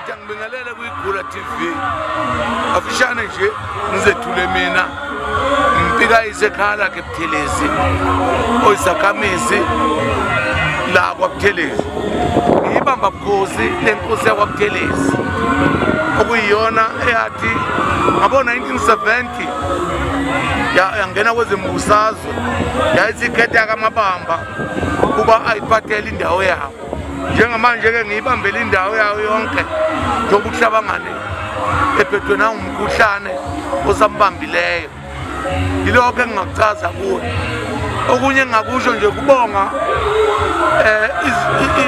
Ngithi angibingelele kuyiGula TV. Afishane nje ngizethule mina. Ngipika isekhala ke Buthelezi. Oyisakhamisi la kwaButhelezi. Ngibamba bukhosi lenkosi yakwaButhelezi. Okuyiyona eyathi ngabo 1970 yangena kwezembusazwe yayisikhetha kaMabamba kuba ayiphathele indawo yawo. Njengamanje ke ngiyibambela indawo yawo yonke njengoba ukuhlabangane ephethwe na umkhuhlane osambambileyo. Yilokho engingakuchaza kuwe. Okunye engakusho nje kubonga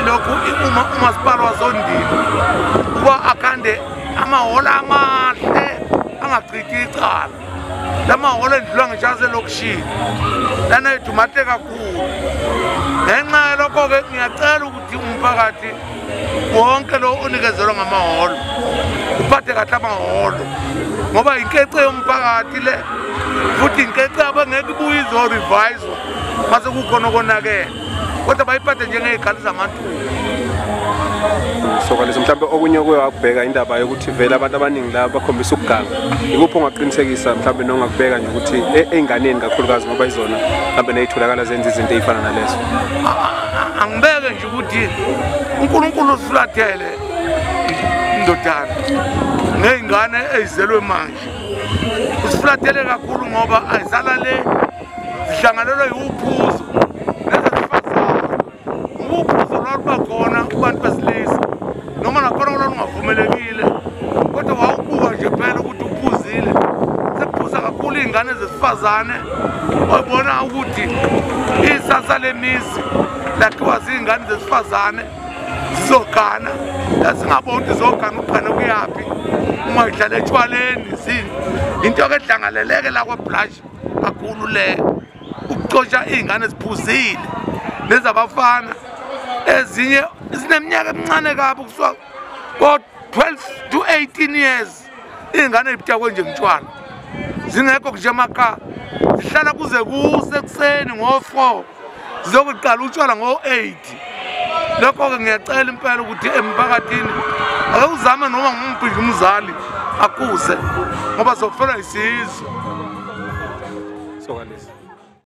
ilokhu umasipala waZondini kuba akhande amahholo amahle angachithi icala. Lamahholo endlula ngishaze lokishini lana edumate kakhulu. Ngenxa yalokho-ke ngiyacela ukuthi umphakathi wonke lo unikezelwa ngamahholo uphathe kahle amahholo ngoba inkece yomphakathi le futhi inkece abangeke ibuye izorevise mase kukhona okonakele kodwa bayiphathe njengey'khali zamantuba. Sokalisa mhlawumbe okunye kuye wakubheka indaba yokuthi vele abantu abaningi la bakhombisa ukuganga. Ikuphi ongaqinisekisa mhlawumbe nongakubheka nje ukuthi ey'nganeni kakhulukazi ngoba izona mhlawumbe ney'tholakala zenza izinto ey'fana nalezo? Angibeke nje ukuthi uNkulunkulu usifulathele indodana ngey'ngane ezizelwe manje. Usifulathele kakhulu ngoba ayizala le zihlanganelwe yiwuphuzo nezesifazane. Uphuzo lwaluba khona kubantu besilisa noma nakhona olwalungavumelekile kodwa wawubuka nje phela ukuthi uphuzile. Sekuphuza kakhulu iy'ngane zesifazane wabona ukuthi isasa lemizi lakhiwa ziy'ngane zesifazane zizogana zingaboni ukuthi zizogana ugana kuyaphi uma ihlala etshwaleni into-ke edlangaleleke la kwabhlashi kakhulu leyo ukuxosha iy'ngane ziphuzile nezabafana ezinye zineminyaka emincane kabi kusuka ko-12 to 18 years. Iy'ngane ey'butakwe nje ngitshwala zingekho nje emakhaya zihlala kuze kusekuseni ngo-4 zizokuqala utshwala ngo-8. Lokho-ke ngiyacela impela ukuthi emphakathini ake uzame noma ngumuphi nje umzali akuze ngoba sokufelwa yisizwe. Sokalisa.